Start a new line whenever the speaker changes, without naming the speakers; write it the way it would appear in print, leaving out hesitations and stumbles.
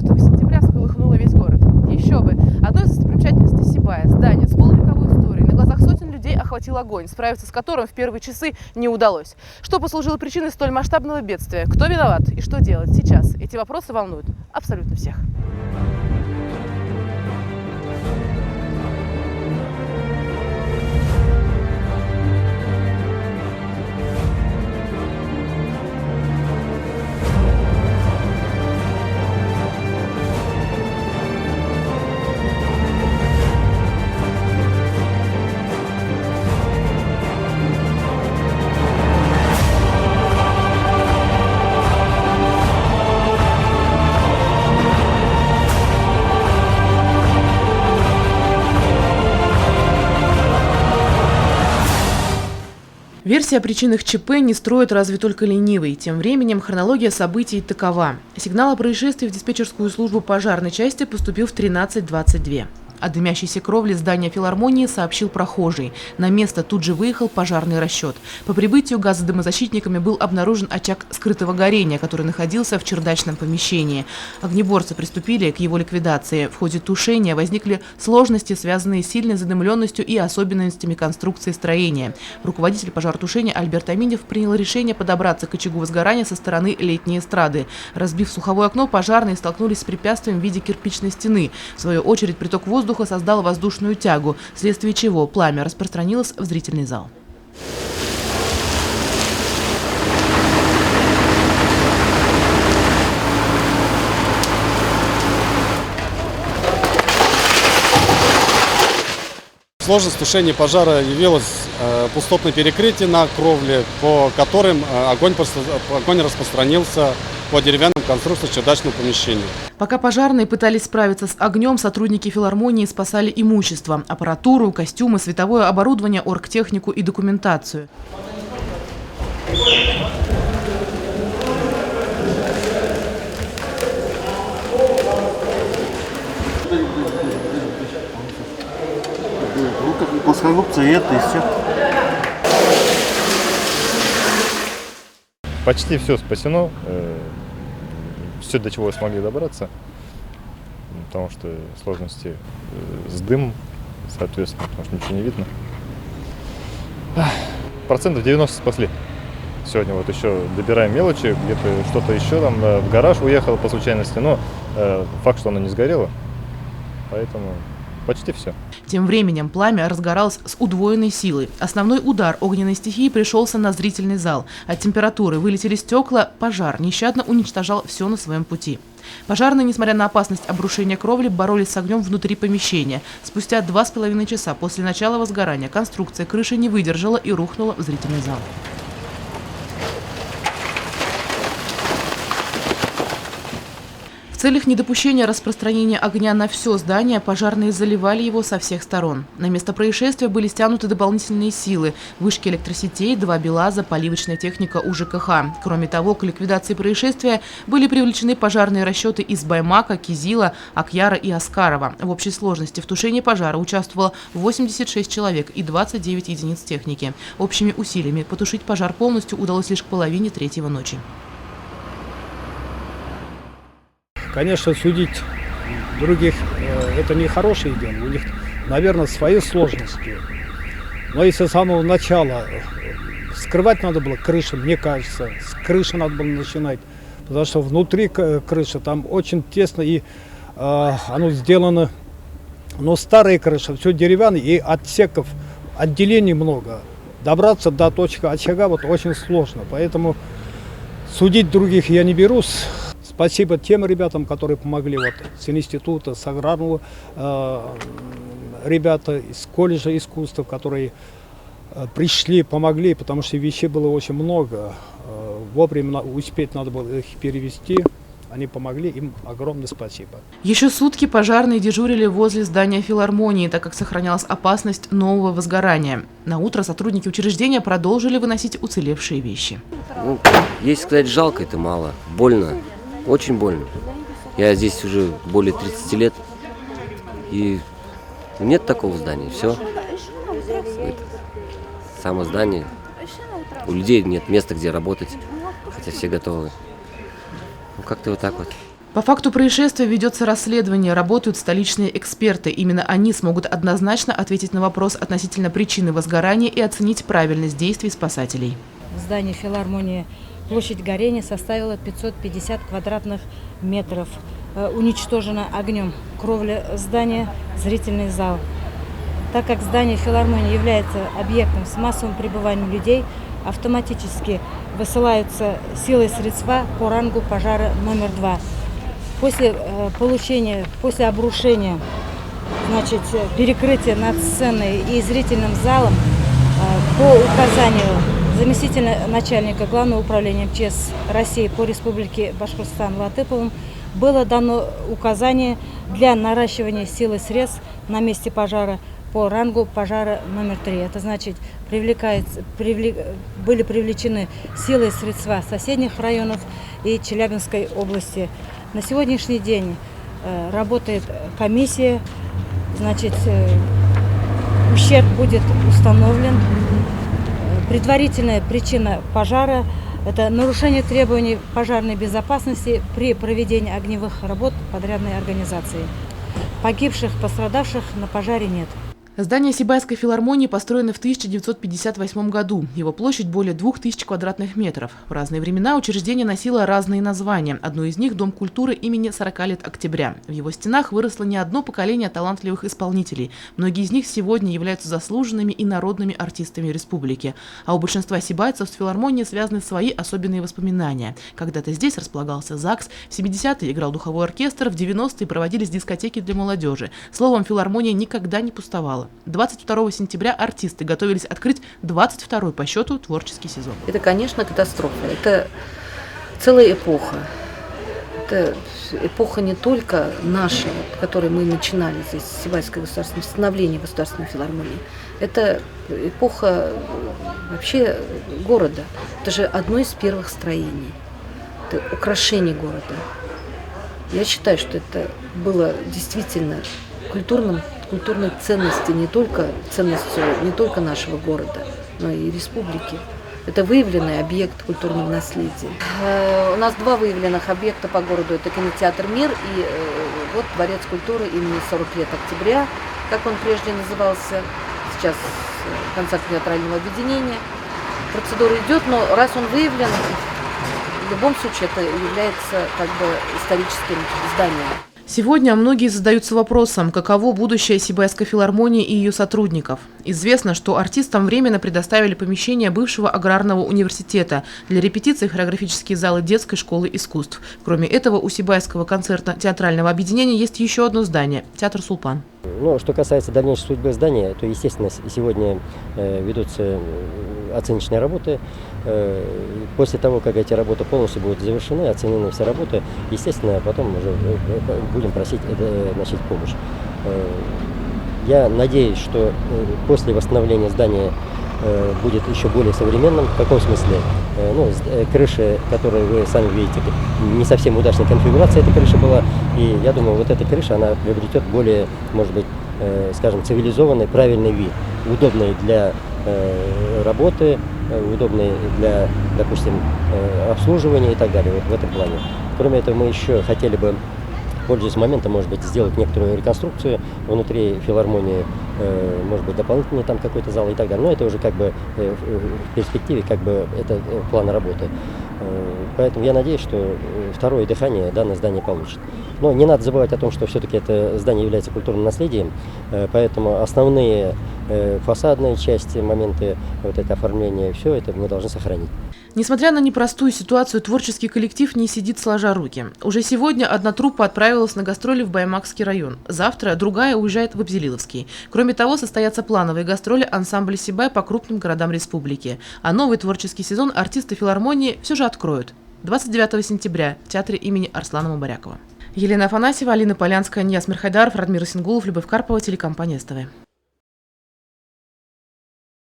4 сентября всколыхнуло весь город. Еще бы! Одно из достопримечательностей Сибая – здание с полувековой историей. На глазах сотен людей охватил огонь, справиться с которым в первые часы не удалось. Что послужило причиной столь масштабного бедствия? Кто виноват и что делать сейчас? Эти вопросы волнуют абсолютно всех. Версия о причинах ЧП не строит разве только ленивый. Тем временем хронология событий такова. Сигнал о происшествии в диспетчерскую службу пожарной части поступил в 13:22. О дымящейся кровле здания филармонии сообщил прохожий. На место тут же выехал пожарный расчет. По прибытию газодымозащитниками был обнаружен очаг скрытого горения, который находился в чердачном помещении. Огнеборцы приступили к его ликвидации. В ходе тушения возникли сложности, связанные с сильной задымленностью и особенностями конструкции строения. Руководитель пожаротушения Альберт Аминев принял решение подобраться к очагу возгорания со стороны летней эстрады. Разбив слуховое окно, пожарные столкнулись с препятствием в виде кирпичной стены. В свою очередь, приток воздуха создал воздушную тягу, вследствие чего пламя распространилось в зрительный зал.
Сложность тушения пожара явилась пустотное перекрытие на кровле, по которым огонь распространился по деревянным конструкциям чердачного помещения.
Пока пожарные пытались справиться с огнем, сотрудники филармонии спасали имущество, аппаратуру, костюмы, световое оборудование, оргтехнику и документацию.
Плоскогубцы это и все.
Почти все спасено. Все, до чего смогли добраться. Потому что сложности с дымом, соответственно, потому что ничего не видно. Процентов 90 спасли. Сегодня вот еще добираем мелочи, где-то что-то еще там в гараж уехало по случайности, но факт, что оно не сгорело, поэтому почти все.
Тем временем пламя разгоралось с удвоенной силой. Основной удар огненной стихии пришелся на зрительный зал. От температуры вылетели стекла, пожар нещадно уничтожал все на своем пути. Пожарные, несмотря на опасность обрушения кровли, боролись с огнем внутри помещения. Спустя 2,5 часа после начала возгорания конструкция крыши не выдержала и рухнула в зрительный зал. В целях недопущения распространения огня на все здание пожарные заливали его со всех сторон. На место происшествия были стянуты дополнительные силы, вышки электросетей, 2 БелАЗа, поливочная техника УЖКХ. Кроме того, к ликвидации происшествия были привлечены пожарные расчеты из Баймака, Кизила, Акьяра и Аскарова. В общей сложности в тушении пожара участвовало 86 человек и 29 единиц техники. Общими усилиями потушить пожар полностью удалось лишь к половине 3-го ночи.
Конечно, судить других – это не хорошее дело. У них, наверное, свои сложности. Но если с самого начала скрывать надо было крышу, мне кажется, с крыши надо было начинать. Потому что внутри крыши там очень тесно, и оно сделано, но старая крыша, все деревянное, и отсеков, отделений много. Добраться до точки очага вот очень сложно. Поэтому судить других я не берусь. Спасибо тем ребятам, которые помогли вот, с института, с аграрного, ребята из колледжа искусств, которые пришли, помогли, потому что вещей было очень много. Вовремя успеть надо было их перевести. Они помогли, им огромное спасибо.
Еще сутки пожарные дежурили возле здания филармонии, так как сохранялась опасность нового возгорания. На утро сотрудники учреждения продолжили выносить уцелевшие вещи.
Ну, если сказать жалко, это мало. Больно. Очень больно. Я здесь уже более 30 лет, и нет такого здания. Все. Само здание. У людей нет места, где работать, хотя все готовы. Ну, как-то вот так вот.
По факту происшествия ведется расследование, работают столичные эксперты. Именно они смогут однозначно ответить на вопрос относительно причины возгорания и оценить правильность действий спасателей.
В здании филармонии площадь горения составила 550 квадратных метров. Уничтожена огнем кровля здания, зрительный зал. Так как здание филармонии является объектом с массовым пребыванием людей, автоматически высылаются силы и средства по рангу пожара номер 2. После обрушения, перекрытия над сценой и зрительным залом по указанию заместителя начальника Главного управления МЧС России по Республике Башкортостан Латыповым было дано указание для наращивания сил и средств на месте пожара по рангу пожара номер 3. Это значит, были привлечены силы и средства соседних районов и Челябинской области. На сегодняшний день работает комиссия, ущерб будет установлен. Предварительная причина пожара – это нарушение требований пожарной безопасности при проведении огневых работ подрядной организации. Погибших, пострадавших на пожаре нет.
Здание Сибайской филармонии построено в 1958 году. Его площадь более 2000 квадратных метров. В разные времена учреждение носило разные названия. Одно из них – Дом культуры имени 40 лет октября. В его стенах выросло не одно поколение талантливых исполнителей. Многие из них сегодня являются заслуженными и народными артистами республики. А у большинства сибайцев с филармонией связаны свои особенные воспоминания. Когда-то здесь располагался ЗАГС, в 70-е играл духовой оркестр, в 90-е проводились дискотеки для молодежи. Словом, филармония никогда не пустовала. 22 сентября артисты готовились открыть 22-й по счету творческий сезон.
Это, конечно, катастрофа. Это целая эпоха. Это эпоха не только наша, в которой мы начинали здесь Сибайское государственное становление государственной филармонии. Это эпоха вообще города. Это же одно из первых строений. Это украшение города. Я считаю, что это было действительно культурной ценностью не только нашего города, но и республики. Это выявленный объект культурного наследия. У нас два выявленных объекта по городу. Это кинотеатр «Мир» и вот Дворец культуры имени 40 лет октября, как он прежде назывался. Сейчас концерт театрального объединения. Процедура идет, но раз он выявлен, в любом случае это является историческим зданием.
Сегодня многие задаются вопросом, каково будущее Сибайской филармонии и ее сотрудников. Известно, что артистам временно предоставили помещение бывшего аграрного университета для репетиций, хореографические залы детской школы искусств. Кроме этого, у Сибайского концертно-театрального объединения есть еще одно здание – театр «Сулпан».
Что касается дальнейшей судьбы здания, то, естественно, сегодня ведутся оценочные работы. После того, как эти работы полностью будут завершены, оценены все работы, естественно, потом уже будем просить помощь. Я надеюсь, что после восстановления здания будет еще более современным. В каком смысле? Крыша, которую вы сами видите, не совсем удачная конфигурация этой крыши была. И я думаю, вот эта крыша, она приобретет более, может быть, цивилизованный, правильный вид, удобный для работы, удобный для, допустим, обслуживания и так далее, вот в этом плане. Кроме этого, мы еще хотели бы, пользуясь моментом, может быть, сделать некоторую реконструкцию внутри филармонии, может быть, дополнительный там какой-то зал и так далее. Но это уже в перспективе, это план работы. Поэтому я надеюсь, что второе дыхание данное здание получит. Но не надо забывать о том, что все-таки это здание является культурным наследием, поэтому основные фасадные части, моменты оформления, все это мы должны сохранить.
Несмотря на непростую ситуацию, творческий коллектив не сидит сложа руки. Уже сегодня одна труппа отправилась на гастроли в Баймакский район. Завтра другая уезжает в Абзелиловский. Кроме того, состоятся плановые гастроли ансамбля «Сибай» по крупным городам республики. А новый творческий сезон артисты филармонии все же откроют. 29 сентября в театре имени Арслана Мубарякова. Елена Афанасьева, Алина Полянская, Нияз Мирхайдаров, Радмир Исенгулов, Любовь Карпова, телекомпания СТВ.